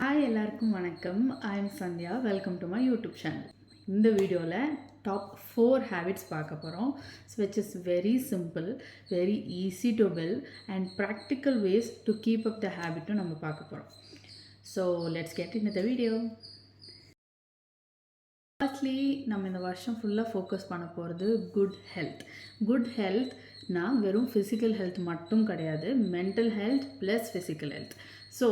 Hi எல்லாருக்கும் வணக்கம். I am Sandhya. Welcome to my YouTube channel. இந்த வீடியோவில் டாப் 4 ஹேபிட்ஸ் பார்க்க போகிறோம். Which is very simple, very easy to build and practical ways to keep up the ஹேபிட்டும் நம்ம பார்க்க போகிறோம். So let's get in the video. Firstly நம்ம இந்த வருஷம் ஃபுல்லாக ஃபோக்கஸ் பண்ண போகிறது குட் ஹெல்த்னா வெறும் ஃபிசிக்கல் ஹெல்த் மட்டும் கிடையாது, mental health plus physical health. So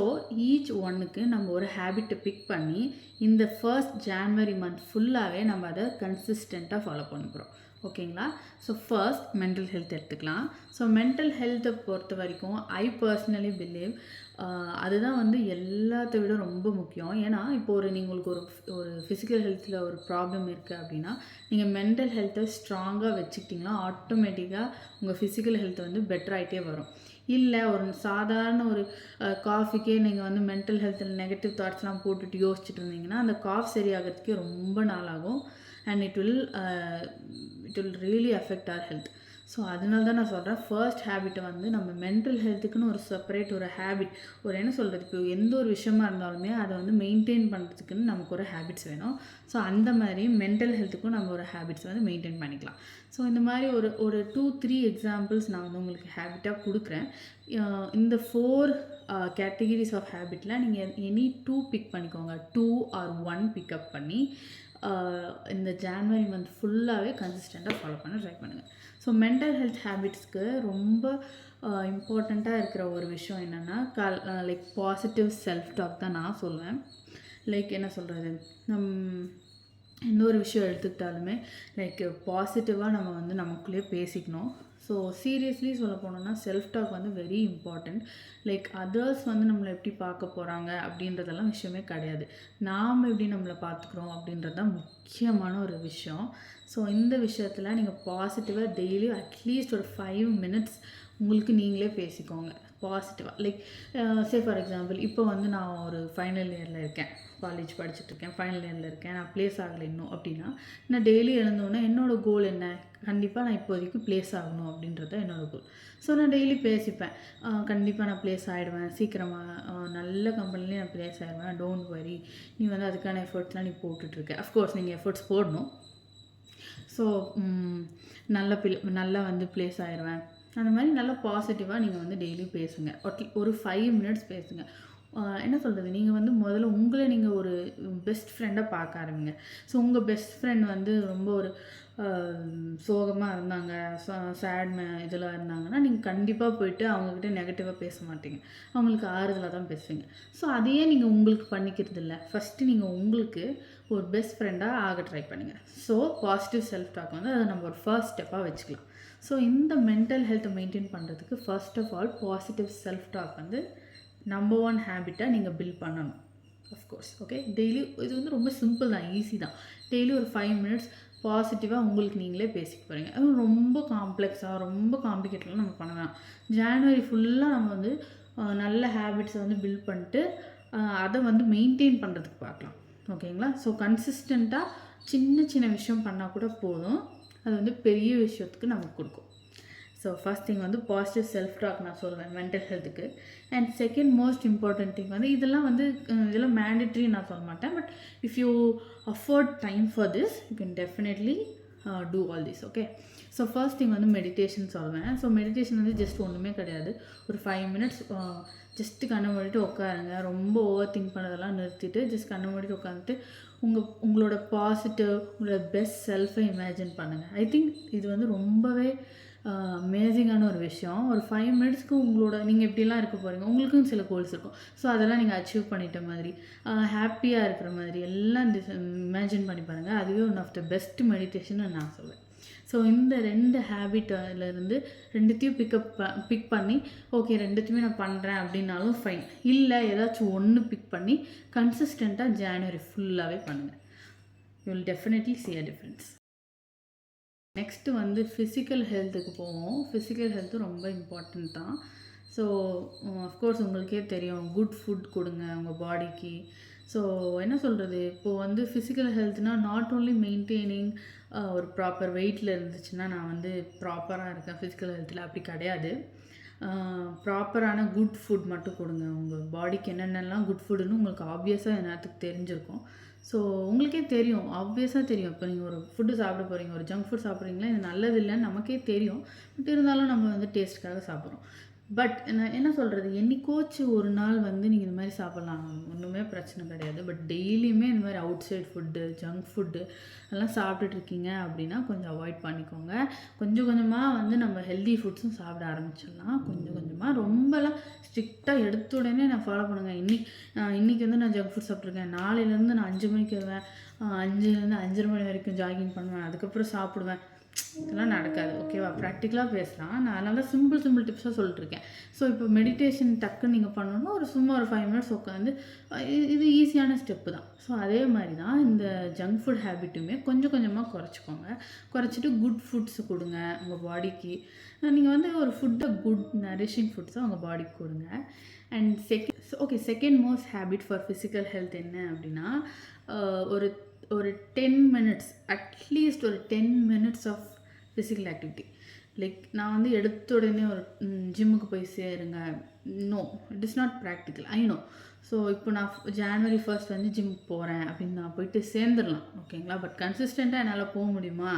each ஒன்னுக்கு நம்ம ஒரு ஹேபிட்டை பிக் பண்ணி இந்த ஃபர்ஸ்ட் ஜான்வரி மந்த் ஃபுல்லாகவே நம்ம அதை கன்சிஸ்டண்ட்டாக ஃபாலோ பண்ண போகிறோம். ஓகேங்களா? ஸோ ஃபர்ஸ்ட் மென்டல் ஹெல்த் எடுத்துக்கலாம். ஸோ மென்டல் ஹெல்த்தை பொறுத்த வரைக்கும் ஐ பர்சனலி பிலீவ் அதுதான் எல்லாத்த விட ரொம்ப முக்கியம். ஏன்னா இப்போ உங்களுக்கு ஒரு ஃபிசிக்கல் ஹெல்த்தில் ஒரு ப்ராப்ளம் இருக்குது அப்படின்னா நீங்கள் மென்டல் ஹெல்த்தை ஸ்ட்ராங்காக வச்சுக்கிட்டிங்கன்னா ஆட்டோமேட்டிக்காக உங்கள் ஃபிசிக்கல் ஹெல்த்தை பெட்டர் ஆகிட்டே வரும். இல்லை ஒரு சாதாரண ஒரு காஃபிக்கே நீங்கள் மென்டல் ஹெல்த்தில் நெகட்டிவ் தாட்ஸ்லாம் போட்டுட்டு யோசிச்சுட்டு இருந்தீங்கன்னா அந்த காஃப் சரியாகிறதுக்கே ரொம்ப நாளாகும் and it will really affect our health. So அதனால தான் நான் சொல்கிறேன், ஃபர்ஸ்ட் ஹேபிட்டை நம்ம மென்டல் ஹெல்த்துக்குன்னு ஒரு செப்பரேட் ஒரு ஹேபிட், என்ன சொல்கிறது, இப்போ எந்த ஒரு விஷயமா இருந்தாலுமே அதை மெயின்டைன் பண்ணுறதுக்குன்னு நமக்கு ஒரு ஹேபிட்ஸ் வேணும். ஸோ அந்த மாதிரி மென்டல் ஹெல்த்துக்கும் நம்ம ஒரு ஹேபிட்ஸ் மெயின்டைன் பண்ணிக்கலாம். ஸோ இந்த மாதிரி ஒரு 2-3 எக்ஸாம்பிள்ஸ் நான் உங்களுக்கு ஹேபிட்டாக கொடுக்குறேன். இந்த 4 கேட்டகிரிஸ் ஆஃப் ஹேபிட்டில் நீங்கள் எனி 2 பிக் பண்ணிக்கோங்க, 2 or 1 பிக்கப் பண்ணி இந்த ஜான்வரி மந்த் ஃபுல்லாகவே கன்சிஸ்டண்ட்டாக ஃபாலோ பண்ண ட்ரை பண்ணுங்கள். ஸோ மென்டல் ஹெல்த் ஹேபிட்ஸ்க்கு ரொம்ப இம்பார்ட்டண்ட்டாக இருக்கிற ஒரு விஷயம் என்னென்னா லைக் பாசிட்டிவ் செல்ஃப் டாக் தான் நான் சொல்லுவேன். லைக் என்ன சொல்கிறது, எந்த ஒரு விஷயம் எடுத்துக்கிட்டாலுமே லைக் பாசிட்டிவாக நம்ம நமக்குள்ளேயே பேசிக்கணும். ஸோ சீரியஸ்லி சொல்ல போனோம்னா self talk very important. Like others நம்மளை எப்படி பார்க்க போகிறாங்க அப்படின்றதெல்லாம் விஷயமே கிடையாது, நாம் எப்படி நம்மளை பார்த்துக்குறோம் அப்படின்றது தான் முக்கியமான ஒரு விஷயம். ஸோ இந்த விஷயத்தில் நீங்கள் பாசிட்டிவாக டெய்லி அட்லீஸ்ட் ஒரு 5 minutes உங்களுக்கு நீங்களே பேசிக்கோங்க பாசிட்டிவாக. லைக் சே ஃபார் எக்ஸாம்பிள், இப்போ நான் ஒரு ஃபைனல் இயரில் இருக்கேன், காலேஜ் படிச்சுட்ருக்கேன், ஃபைனல் இயரில் இருக்கேன், நான் ப்ளேஸ் ஆகலை இன்னும் அப்படின்னா நான் டெய்லி எழுந்தோன்னே என்னோடய கோல் என்ன, கண்டிப்பாக நான் இப்போதைக்கு ப்ளேஸ் ஆகணும் அப்படின்றது என்னோடய கோல். ஸோ நான் டெய்லி பேசிப்பேன், கண்டிப்பாக நான் ப்ளேஸ் ஆகிடுவேன், சீக்கிரமாக நல்ல கம்பெனிலேயே நான் ப்ளேஸ் ஆகிடுவேன், டோன்ட் வரி, நீ அதுக்கான எஃபர்ட்ஸ்லாம் நீ போட்டுட்ருக்க. அஃப்கோர்ஸ் நீங்கள் எஃபர்ட்ஸ் போடணும். ஸோ நல்லா ப்ளேஸ் ஆகிடுவேன், அந்த மாதிரி நல்லா பாசிட்டிவாக நீங்கள் டெய்லி பேசுங்க. ஒரு 5 minutes பேசுங்க. என்ன சொல்கிறது, நீங்கள் முதல்ல உங்களை நீங்கள் ஒரு பெஸ்ட் ஃப்ரெண்டாக பார்க்க ஆரம்பிங்க. ஸோ உங்கள் பெஸ்ட் ஃப்ரெண்ட் ரொம்ப ஒரு சோகமாக இருந்தாங்க, இதெல்லாம் இருந்தாங்கன்னா நீங்கள் கண்டிப்பாக போயிட்டு அவங்கக்கிட்ட நெகட்டிவாக பேச மாட்டீங்க, அவங்களுக்கு ஆறுதலாக தான் பேசுவீங்க. ஸோ அதையே நீங்கள் உங்களுக்கு பண்ணிக்கிறது இல்லை, ஃபஸ்ட்டு நீங்கள் உங்களுக்கு ஒரு பெஸ்ட் ஃப்ரெண்டாக ஆக ட்ரை பண்ணுங்கள். ஸோ பாசிட்டிவ் செல்ஃப் டாக் அதை நம்ம ஒரு ஃபர்ஸ்ட் ஸ்டெப்பாக வச்சுக்கலாம். ஸோ இந்த மென்டல் ஹெல்த்தை மெயின்டைன் பண்ணுறதுக்கு first of all positive self talk number 1 ஹேபிட்டாக நீங்கள் பில்ட் பண்ணணும். அஃப்கோர்ஸ் ஓகே, டெய்லி இது ரொம்ப சிம்பிள் தான், ஈஸி தான். டெய்லி ஒரு 5 minutes பாசிட்டிவாக உங்களுக்கு நீங்களே பேசிக்க போகிறீங்க. அதுவும் ரொம்ப காம்ப்ளெக்ஸாக ரொம்ப காம்ப்ளிகேட்டட்லாம் நம்ம பண்ண வேணாம். ஜான்வரி ஃபுல்லாக நம்ம நல்ல ஹேபிட்ஸை பில்ட் பண்ணிட்டு அதை மெயின்டைன் பண்ணுறதுக்கு பார்க்கலாம். ஓகேங்களா? ஸோ கன்சிஸ்டண்ட்டாக சின்ன சின்ன விஷயம் பண்ணால் கூட போதும், அது பெரிய விஷயத்துக்கு நமக்கு கொடுக்கும். So first thing positive self talk நான் சொல்வேன் மென்டல் ஹெல்த்துக்கு. And second most important thing இதெல்லாம் இதெல்லாம் மேண்டட்ரி நான் சொல்ல மாட்டேன், but if you afford time for this you can definitely do all this. Okay, so first thing meditation சொல்வேன். So meditation just ஒன்றுமே கிடையாது, ஒரு 5 minutes ஜஸ்ட்டு கண்ணை மூடிட்டு உட்காருங்க. ரொம்ப ஓவர் திங்க் பண்ணதெல்லாம் நிறுத்திட்டு ஜஸ்ட் கண்ணை மூடிட்டு உட்காந்துட்டு உங்களோட பாசிட்டிவ், உங்களோட பெஸ்ட் செல்ஃபை இமேஜின் பண்ணுங்கள். ஐ திங்க் இது ரொம்பவே அமேசிங்கான ஒரு விஷயம். ஒரு 5 minutesக்கு நீங்கள் எப்படிலாம் இருக்க போகிறீங்க, உங்களுக்கும் சில கோல்ஸ் இருக்கும். ஸோ அதெல்லாம் நீங்கள் அச்சீவ் பண்ணிட்ட மாதிரி, ஹாப்பியாக இருக்கிற மாதிரி எல்லாம் இமேஜின் பண்ணி பாருங்கள். அதுவே one of the best meditation நான் சொல்வேன். ஸோ இந்த 2 ஹேபிட்டிலேருந்து 2த்தையும் பிக் பண்ணி ஓகே 2த்தையுமே நான் பண்ணுறேன் அப்படின்னாலும் ஃபைன். இல்லை ஏதாச்சும் ஒன்று பிக் பண்ணி கன்சிஸ்டண்ட்டாக ஜான்வரி ஃபுல்லாகவே பண்ணுங்கள். You will definitely see a difference. Next physical ஹெல்த்துக்கு போவோம். ஃபிசிக்கல் ஹெல்த்து ரொம்ப இம்பார்ட்டண்ட் தான். ஸோ அஃப்கோர்ஸ் உங்களுக்கே தெரியும், குட் ஃபுட் கொடுங்க உங்கள் பாடிக்கு. ஸோ என்ன சொல்கிறது, இப்போது ஃபிசிக்கல் ஹெல்த்னால் நாட் ஓன்லி மெயின்டைனிங் ஒரு ப்ராப்பர் வெயிட்டில் இருந்துச்சுன்னா நான் ப்ராப்பராக இருக்கேன் ஃபிசிக்கல் ஹெல்த்தில், அப்படி கிடையாது. ப்ராப்பரான குட் ஃபுட் மட்டும் கொடுங்க. உங்கள் பாடிக்கு என்னென்னலாம் குட் ஃபுட்டுன்னு உங்களுக்கு ஆப்வியஸாக நேரத்துக்கு தெரிஞ்சிருக்கும். ஸோ உங்களுக்கே தெரியும், ஆப்வியஸாக தெரியும். இப்போ நீங்கள் ஒரு ஃபுட்டு சாப்பிட போகிறீங்க, ஒரு ஜங்க் ஃபுட் சாப்பிட்றீங்களா, இது நல்லது இல்லைன்னு நமக்கே தெரியும். பட் இருந்தாலும் நம்ம வந்து டேஸ்ட்டுக்காக சாப்பிட்றோம். பட் நான் என்ன சொல்கிறது, என்னைக்கோச்சு ஒரு நாள் வந்து நீங்கள் இந்த மாதிரி சாப்பிட்லாம், ஒன்றுமே பிரச்சனை கிடையாது. பட் டெய்லியுமே இந்த மாதிரி outside food, junk food எல்லாம் சாப்பிட்டுட்ருக்கீங்க அப்படின்னா கொஞ்சம் அவாய்ட் பண்ணிக்கோங்க. கொஞ்சம் கொஞ்சமாக வந்து நம்ம ஹெல்தி ஃபுட்ஸும் சாப்பிட ஆரம்பிச்சிடலாம். கொஞ்சம் கொஞ்சமாக ரொம்பலாம் ஸ்ட்ரிக்டாக எடுத்த உடனே நான் ஃபாலோ பண்ணுங்கள். இன்றைக்கி வந்து நான் ஜங்க் ஃபுட் சாப்பிட்ருக்கேன், நாளையிலேருந்து நான் 5 மணிக்கு வருவேன், 5லேருந்து 5:30 மணி வரைக்கும் ஜாகிங் பண்ணுவேன், அதுக்கப்புறம் சாப்பிடுவேன், இதெல்லாம் நடக்காது. ஓகேவா? ப்ராக்டிக்கலாக பேசலாம். நான் அதனால சிம்பிள் டிப்ஸாக சொல்லிட்டுருக்கேன். ஸோ இப்போ மெடிடேஷன் டக்குன்னு நீங்கள் பண்ணணுன்னா சும்மா ஒரு 5 மினிட்ஸ் உட்காந்து இது ஈஸியான ஸ்டெப்பு தான். ஸோ அதே மாதிரி தான் இந்த ஜங்க் ஃபுட் ஹேபிட்டுமே கொஞ்சம் கொஞ்சமாக குறைச்சிக்கோங்க. குறைச்சிட்டு குட் ஃபுட்ஸ் கொடுங்க உங்கள் பாடிக்கு. நீங்கள் வந்து ஒரு ஃபுட்டை குட் நரிஷிங் ஃபுட்ஸாக உங்கள் பாடிக்கு கொடுங்க. And second most habit for physical health என்ன அப்படின்னா, ஒரு 10 மினிட்ஸ், அட்லீஸ்ட் ஒரு 10 minutes of physical activity. Like நான் வந்து எடுத்த உடனே ஒரு ஜிம்முக்கு போய் சேருங்க, no, it is not practical, I know. So இப்போ நான் January 1 வந்து ஜிம்முக்கு போகிறேன் அப்படின்னு நான் போயிட்டு சேர்ந்துடலாம், ஓகேங்களா? பட் கன்சிஸ்டண்ட்டாக என்னால் போக முடியுமா?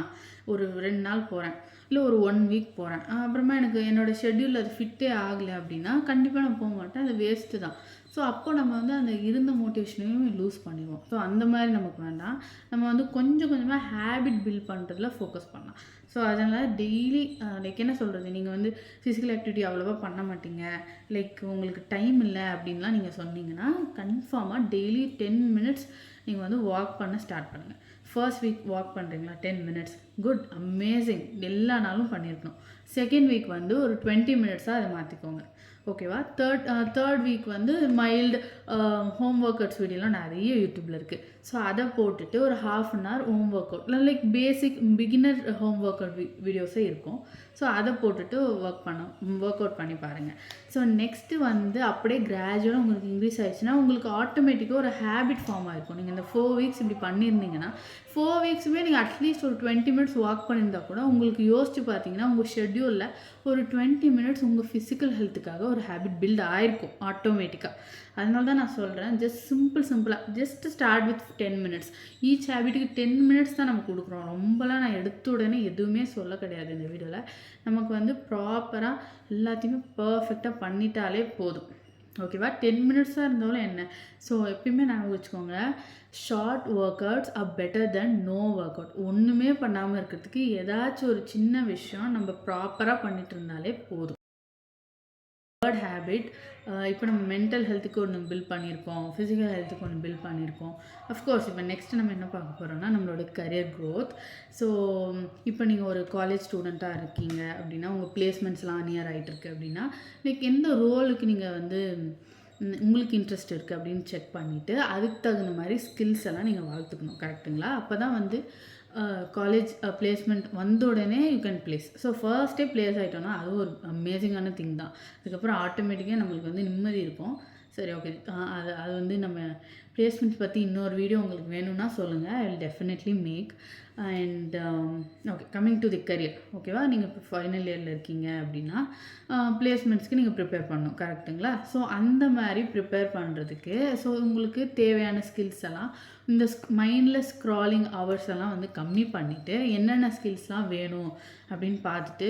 ஒரு 2 நாள் போகிறேன், இல்லை ஒரு 1 வீக் போகிறேன், அப்புறமா எனக்கு என்னோடய ஷெட்யூல் அது ஃபிட்டே ஆகலை அப்படின்னா கண்டிப்பாக நான் போக மாட்டேன், அது வேஸ்ட்டு தான். ஸோ அப்போ நம்ம வந்து அந்த இருந்த மோட்டிவேஷனையும் லூஸ் பண்ணிடுவோம். ஸோ அந்த மாதிரி நமக்கு வேண்டாம். நம்ம வந்து கொஞ்சம் கொஞ்சமாக ஹேபிட் பில்ட் பண்ணுறதுல ஃபோக்கஸ் பண்ணலாம். ஸோ அதனால் டெய்லி லைக் என்ன சொல்கிறது, நீங்கள் வந்து ஃபிசிக்கல் ஆக்டிவிட்டி அவ்வளோவா பண்ண மாட்டீங்க, லைக் உங்களுக்கு டைம் இல்லை அப்படின்லாம் நீங்கள் சொன்னீங்கன்னா கன்ஃபார்மாக டெய்லி 10 மினிட்ஸ் நீங்கள் வந்து வாக் பண்ண ஸ்டார்ட் பண்ணுங்கள். ஃபர்ஸ்ட் வீக் வாக் பண்ணுறீங்களா, 10 மினிட்ஸ், குட், அமேசிங், எல்லா நாளும் பண்ணியிருக்கணும். செகண்ட் வீக் வந்து ஒரு 20 மினிட்ஸாக அதை மாற்றிக்கோங்க, ஓகேவா? தேர்ட் வீக் வந்து மைல்டு ஹோம் ஒர்க் அவுட்ஸ் வீடியோலாம் நிறைய யூடியூப்பில் இருக்குது. ஸோ அதை போட்டுட்டு ஒரு ½ home workout, like basic beginner home workout வீடியோஸே இருக்கும். ஸோ அதை போட்டுட்டு ஒர்க் அவுட் பண்ணி பாருங்கள். ஸோ நெக்ஸ்ட்டு வந்து அப்படியே கிராஜுவலாக உங்களுக்கு இன்க்ரீஸ் ஆகிடுச்சுன்னா உங்களுக்கு ஆட்டோமேட்டிக்காக ஒரு ஹேபிட் ஃபார்ம் ஆகிருக்கும். நீங்கள் இந்த 4 வீக்ஸ் இப்படி பண்ணியிருந்தீங்கன்னா 4 வீக்ஸுமே நீங்கள் அட்லீஸ்ட் ஒரு 20 மினிட்ஸ் வாக் பண்ணியிருந்தா கூட உங்களுக்கு யோசிச்சு பார்த்தீங்கன்னா உங்கள் ஷெட்யூலில் ஒரு 20 மினிட்ஸ் உங்கள் ஃபிசிக்கல் ஹெல்த்துக்காக ஒரு ஹேபிட் பில்ட் ஆகிருக்கும் ஆட்டோமேட்டிக்காக. அதனால தான் நான் சொல்கிறேன், ஜஸ்ட் சிம்பிளாக just start with 10 minutes. Each ஹேபிட்டுக்கு 10 மினிட்ஸ் தான் நம்ம கொடுக்குறோம். ரொம்பலாம் நான் எடுத்த உடனே எதுவுமே சொல்ல கிடையாது இந்த வீடியோவில். நமக்கு வந்து ப்ராப்பராக எல்லாத்தையுமே பர்ஃபெக்டாக பண்ணிட்டாலே போதும், ஓகேவா? 10 மினிட்ஸாக இருந்தாலும் என்ன. ஸோ எப்பயுமே ஞாபகம் வச்சுக்கோங்க, short workouts are better than no workout. ஒன்றுமே பண்ணாமல் இருக்கிறதுக்கு ஏதாச்சும் ஒரு சின்ன விஷயம் நம்ம ப்ராப்பராக பண்ணிட்டு இருந்தாலே போதும். தேர்ட் ஹேபிட், இப்போ நம்ம மென்டல் ஹெல்த்துக்கு ஒன்று பில்ட் பண்ணியிருக்கோம், ஃபிசிக்கல் ஹெல்த்துக்கு ஒன்று பில்ட் பண்ணியிருக்கோம். அஃப்கோர்ஸ் இப்போ நெக்ஸ்ட்டு நம்ம என்ன பார்க்க போகிறோம்னா நம்மளோட கரியர் க்ரோத். ஸோ இப்போ நீங்கள் ஒரு காலேஜ் ஸ்டூடெண்ட்டாக இருக்கீங்க அப்படின்னா உங்கள் பிளேஸ்மெண்ட்ஸ்லாம் நியர் ஆகிட்டுருக்கு அப்படின்னா லைக் எந்த ரோலுக்கு நீங்கள் வந்து உங்களுக்கு இன்ட்ரெஸ்ட் இருக்குது அப்படின்னு செக் பண்ணிவிட்டு அதுக்கு தகுந்த மாதிரி ஸ்கில்ஸ் எல்லாம் நீங்கள் வளர்த்துக்கணும், கரெக்டுங்களா? அப்போ தான் வந்து காலேஜ் பிளேஸ்மெண்ட் வந்த உடனே யூ கேன் பிளேஸ். ஸோ ஃபர்ஸ்ட்டே பிளேஸ் ஆகிட்டோன்னா அது ஒரு அமேசிங்கான திங் தான். அதுக்கப்புறம் ஆட்டோமேட்டிக்காக நம்மளுக்கு வந்து நிம்மதி இருக்கும். சரி, ஓகே. அது வந்து நம்ம பிளேஸ்மெண்ட்ஸ் பற்றி இன்னொரு வீடியோ உங்களுக்கு வேணும்னா சொல்லுங்கள், I will definitely make. And okay, coming to the career, ஓகேவா? நீங்கள் இப்போ ஃபைனல் இயரில் இருக்கீங்க அப்படின்னா பிளேஸ்மெண்ட்ஸ்க்கு நீங்கள் ப்ரிப்பேர் பண்ணணும், கரெக்டுங்களா? ஸோ அந்த மாதிரி ப்ரிப்பேர் பண்ணுறதுக்கு ஸோ உங்களுக்கு தேவையான ஸ்கில்ஸ் எல்லாம் இந்த மைண்டில் ஸ்க்ராலிங் ஹவர்ஸ் எல்லாம் வந்து கம்மி பண்ணிவிட்டு என்னென்ன ஸ்கில்ஸ்லாம் வேணும் அப்படின்னு பார்த்துட்டு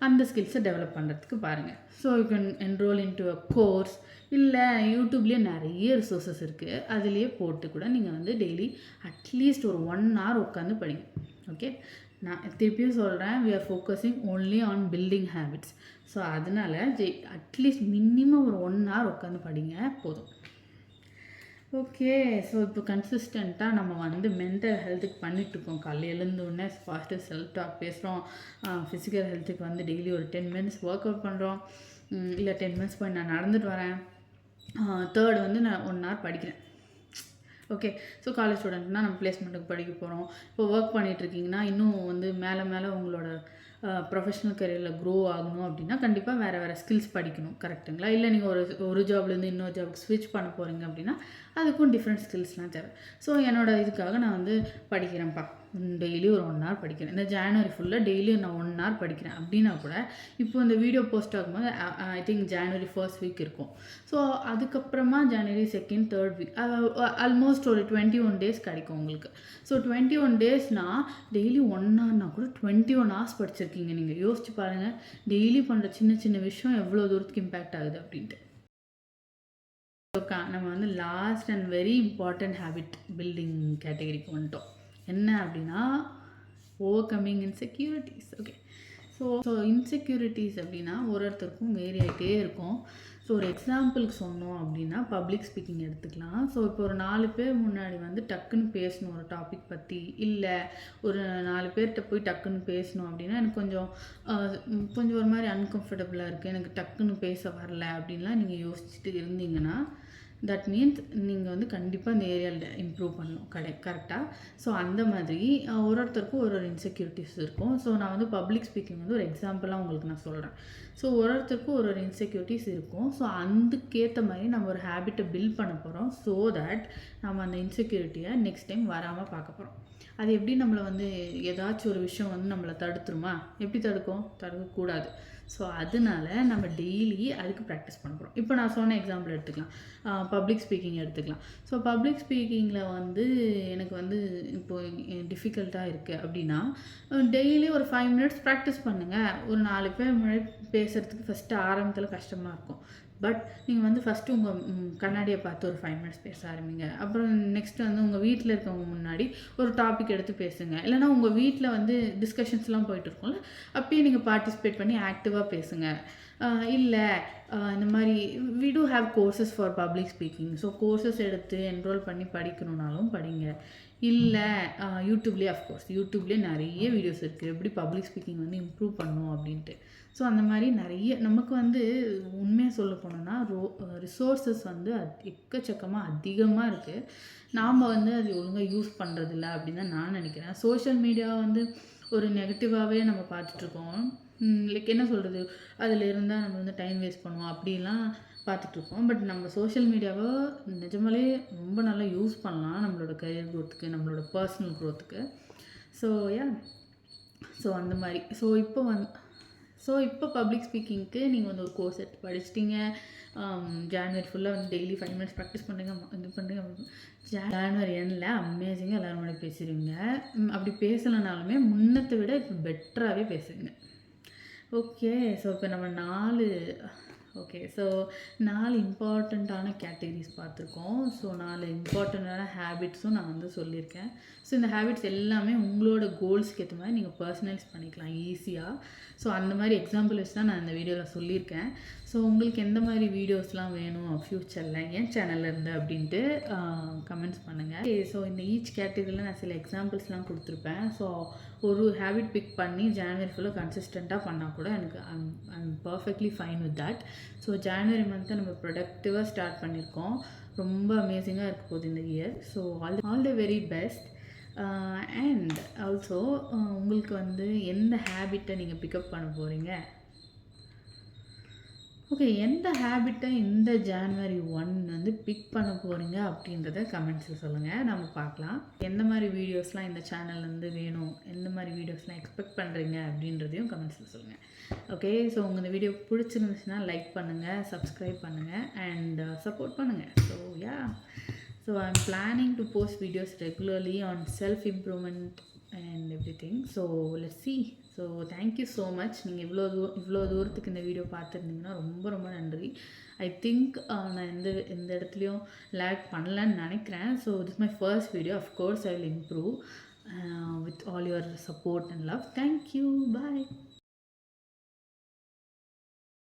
அந்த ஸ்கில்ஸை டெவலப் பண்ணுறதுக்கு பாருங்கள். So you can enrol into a course, இல்லை யூடியூப்லேயே நிறைய ரிசோர்ஸஸ் இருக்குது, அதுலேயே போட்டு கூட நீங்கள் வந்து டெய்லி அட்லீஸ்ட் ஒரு 1 hour உட்காந்து படிங்க, ஓகே? நான் திருப்பியும் சொல்கிறேன், we are focusing only on building habits. So அதனால் அட்லீஸ்ட் மினிமம் ஒரு 1 hour உட்காந்து படிங்க, போதும், ஓகே? ஸோ இப்போ கன்சிஸ்டண்ட்டாக நம்ம வந்து மென்டல் ஹெல்த்துக்கு பண்ணிகிட்ருக்கோம். காலையில் எழுந்தோடனே ஃபாஸ்ட்டு செல்ஃப் டாக் பேசுகிறோம், ஃபிசிக்கல் ஹெல்த்துக்கு வந்து டெய்லி ஒரு 10 மினிட்ஸ் ஒர்க் அவுட் பண்ணுறோம், இல்லை 10 மினிட்ஸ் போய் நான் நடந்துட்டு வரேன். தேர்ட் வந்து நான் 1 hour படிக்கிறேன், ஓகே? ஸோ காலேஜ் ஸ்டூடெண்ட்னால் நம்ம பிளேஸ்மெண்ட்டுக்கு படிக்க போகிறோம். இப்போ ஒர்க் பண்ணிகிட்ருக்கீங்கன்னா இன்னும் வந்து மேலே உங்களோட ப்ரொஃபஷ்னல் கரியரில் க்ரோ ஆகணும் அப்படின்னா கண்டிப்பாக வேறு வேறு ஸ்கில்ஸ் படிக்கணும். கரெக்ட்டுங்களா? இல்லை நீங்கள் ஒரு ஜாப்லேருந்து இன்னொரு ஜாப்க்கு ஸ்விட்ச் பண்ண போகிறீங்க அப்படின்னா அதுக்கும் டிஃப்ரெண்ட் ஸ்கில்ஸ்லாம் தேவை. ஸோ என்னோட இதுக்காக நான் வந்து படிக்கிறேன்ப்பா. டெய்லி ஒரு 1 ஹவர் படிக்கிறேன். இந்த ஜனவரி ஃபுல்லாக டெய்லியும் நான் 1 ஹவர் படிக்கிறேன் அப்படின்னா கூட, இப்போ இந்த வீடியோ போஸ்ட் ஆகும்போது I think January 1st week இருக்கும். ஸோ அதுக்கப்புறமா ஜனவரி 2nd, 3rd வீக் ஆல்மோஸ்ட் ஒரு 21 டேஸ் கிடைக்கும் உங்களுக்கு. ஸோ 21 டேஸ்னால் டெய்லி 1 ஹவர்னா கூட 21 ஹவர்ஸ் படிச்சிருக்கீங்க நீங்கள். யோசிச்சு பாருங்கள், டெய்லி பண்ணுற சின்ன சின்ன விஷயம் எவ்வளோ தூரத்துக்கு இம்பேக்ட் ஆகுது அப்படின்ட்டு. நம்ம வந்து last and very important habit building கேட்டகரிக்கு வந்துட்டோம். என்ன அப்படின்னா over coming insecurities. Okay, so insecurities அப்படின்னா ஒருத்தருக்கும் வேரி ஆகிட்டே இருக்கும். ஸோ ஒரு எக்ஸாம்பிளுக்கு சொன்னோம் அப்படின்னா பப்ளிக் ஸ்பீக்கிங் எடுத்துக்கலாம். ஸோ இப்போ ஒரு 4 பேர் முன்னாடி வந்து டக்குன்னு பேசணும் ஒரு டாபிக் பற்றி, இல்லை ஒரு 4 பேர்கிட்ட போய் டக்குன்னு பேசணும் அப்படின்னா எனக்கு கொஞ்சம் ஒரு மாதிரி அன்கம்ஃபர்டபுளாக இருக்குது, எனக்கு டக்குன்னு பேச வரல அப்படின்லாம் நீங்கள் யோசிச்சுட்டு இருந்தீங்கன்னா தட் மீன்ஸ் நீங்கள் வந்து கண்டிப்பாக இந்த ஏரியாவில் இம்ப்ரூவ் பண்ணணும். கரெக்டாக. ஸோ அந்த மாதிரி ஒருத்தருக்கும் ஒரு இன்செக்யூரிட்டிஸ் இருக்கும். ஸோ நான் வந்து பப்ளிக் ஸ்பீக்கிங் வந்து ஒரு எக்ஸாம்பிளாக உங்களுக்கு நான் சொல்கிறேன். ஸோ ஒருத்தருக்கும் ஒரு இன்செக்யூரிட்டிஸ் இருக்கும். ஸோ அதுக்கேற்ற மாதிரி நம்ம ஒரு ஹேபிட்டை பில்ட் பண்ண போகிறோம். ஸோ தட் நம்ம அந்த இன்செக்யூரிட்டியை நெக்ஸ்ட் டைம் வராமல் பார்க்க போகிறோம். அது எப்படி நம்மளை வந்து ஏதாச்சும் ஒரு விஷயம் வந்து நம்மளை தடுத்துருமா? எப்படி தடுக்கும்? தடுக்கக்கூடாது. ஸோ அதனால நம்ம டெய்லி அதுக்கு ப்ராக்டிஸ் பண்ண போகிறோம். இப்போ நான் சொன்ன எக்ஸாம்பிள் எடுத்துக்கலாம், பப்ளிக் ஸ்பீக்கிங் எடுத்துக்கலாம். ஸோ பப்ளிக் ஸ்பீக்கிங்கில் வந்து எனக்கு வந்து இப்போது டிஃபிகல்ட்டாக இருக்குது அப்படின்னா டெய்லி ஒரு 5 மினிட்ஸ் ப்ராக்டிஸ் பண்ணுங்கள். ஒரு 4 பேர் முன்னாடி பேசுகிறதுக்கு ஃபஸ்ட்டு ஆரம்பத்தில் கஷ்டமாக இருக்கும். பட் நீங்கள் வந்து ஃபஸ்ட்டு உங்கள் கண்ணாடியை பார்த்து ஒரு 5 மினிட்ஸ் பேச ஆரம்பிங்க. அப்புறம் நெக்ஸ்ட்டு வந்து உங்கள் வீட்டில் இருக்கவங்க முன்னாடி ஒரு டாபிக் எடுத்து பேசுங்க. இல்லைனா உங்கள் வீட்டில் வந்து டிஸ்கஷன்ஸ்லாம் போயிட்டுருக்கோம்ல, அப்பயே நீங்கள் பார்ட்டிசிபேட் பண்ணி ஆக்டிவாக பேசுங்க. இல்லை இந்த மாதிரி we do have courses for public speaking. So courses எடுத்து என்ரோல் பண்ணி படிக்கணுன்னாலும் படிங்க. இல்லை யூடியூப்லேயே அஃப்கோர்ஸ் யூடியூப்லேயே நிறைய வீடியோஸ் இருக்குது எப்படி பப்ளிக் ஸ்பீக்கிங் வந்து இம்ப்ரூவ் பண்ணணும் அப்படின்ட்டு. ஸோ அந்த மாதிரி நிறைய நமக்கு வந்து உண்மையாக சொல்ல போனோன்னா ரிசோர்ஸஸ் வந்து எக்கச்சக்கமாக அதிகமாக இருக்குது. நாம் வந்து அது ஒழுங்காக யூஸ் பண்ணுறதில்ல அப்படின்னு தான் நான் நினைக்கிறேன். சோஷியல் மீடியா வந்து ஒரு நெகட்டிவாகவே நம்ம பார்த்துட்ருக்கோம். லைக் என்ன சொல்கிறது, அதில் இருந்தால் நம்ம வந்து டைம் வேஸ்ட் பண்ணுவோம் அப்படிலாம் பார்த்துட்ருக்கோம். பட் நம்ம சோஷியல் மீடியாவை நிஜமாலே ரொம்ப நல்லா யூஸ் பண்ணலாம் நம்மளோட கரியர் க்ரோத்துக்கு, நம்மளோட பர்சனல் க்ரோத்துக்கு. ஸோ ஸோ அந்த மாதிரி இப்போ பப்ளிக் ஸ்பீக்கிங்க்கு நீங்கள் வந்து ஒரு கோர்ஸ் எடுத்து படிச்சிட்டிங்க. ஜான்வரி ஃபுல்லாக வந்து டெய்லி 5 மினிட்ஸ் ப்ராக்டிஸ் பண்ணுங்க, இது பண்ணுங்க. ஜான்வரி எண்டில் அமேசிங்காக எல்லோரும் முன்னாடி பேசுவீங்க. அப்படி பேசலைனாலுமே முன்னத்தை விட இப்போ பெட்டராகவே பேசுவீங்க. ஓகே, ஸோ இப்போ நம்ம 4 இம்பார்ட்டண்ட்டான கேட்டகரிஸ் பார்த்துருக்கோம். ஸோ 4 இம்பார்ட்டண்ட்டான ஹேபிட்ஸும் நான் வந்து சொல்லியிருக்கேன். ஸோ இந்த ஹேபிட்ஸ் எல்லாமே உங்களோட கோல்ஸ்க்கு ஏற்ற மாதிரி நீங்கள் பர்சனலைஸ் பண்ணிக்கலாம் ஈஸியாக. ஸோ அந்த மாதிரி எக்ஸாம்பிள் வச்சு தான் நான் இந்த வீடியோவில் சொல்லியிருக்கேன். ஸோ உங்களுக்கு எந்த மாதிரி வீடியோஸ்லாம் வேணும் ஃப்யூச்சரில் என் சேனலில் இருந்து அப்படின்ட்டு கமெண்ட்ஸ் பண்ணுங்கள். ஸோ இந்த ஈச் கேட்டகரியில் நான் சில எக்ஸாம்பிள்ஸ்லாம் கொடுத்துருப்பேன். ஸோ ஒரு ஹேபிட் பிக் பண்ணி ஜான்வரி ஃபுல்லாக கன்சிஸ்டண்ட்டாக பண்ணால் கூட எனக்கு I'm perfectly fine with that. So January மந்த்தை நம்ம ப்ரொடக்டிவாக ஸ்டார்ட் பண்ணியிருக்கோம். ரொம்ப அமேசிங்காக இருக்க போகுது இந்த year. So all the very best. And also உங்களுக்கு வந்து எந்த ஹேபிட்டை நீங்கள் பிக்கப் பண்ண போகிறீங்க, ஓகே, எந்த ஹேபிட்டை இந்த ஜான்வரி 1 வந்து பிக் பண்ண போகிறீங்க அப்படின்றத கமெண்ட்ஸில் சொல்லுங்கள், நம்ம பார்க்கலாம். எந்த மாதிரி வீடியோஸ்லாம் இந்த சேனல்லேருந்து வேணும், எந்த மாதிரி வீடியோஸ்லாம் எக்ஸ்பெக்ட் பண்ணுறீங்க அப்படின்றதையும் கமெண்ட்ஸில் சொல்லுங்கள். ஓகே, ஸோ உங்கள் இந்த வீடியோ பிடிச்சிருந்துச்சுன்னா லைக் பண்ணுங்கள், சப்ஸ்கிரைப் பண்ணுங்கள் அண்ட் சப்போர்ட் பண்ணுங்கள். So I'm planning to post videos regularly on self improvement and everything. So let's see. So thank you so much. நீங்கள் இவ்வளோ தூரத்துக்கு இந்த வீடியோ பார்த்துருந்தீங்கன்னா ரொம்ப ரொம்ப நன்றி. ஐ திங்க் நான் எந்த இடத்துலையும் லேக் பண்ணலன்னு நினைக்கிறேன். So this my first video. Of course I will improve with all your support and love. Thank you. Bye.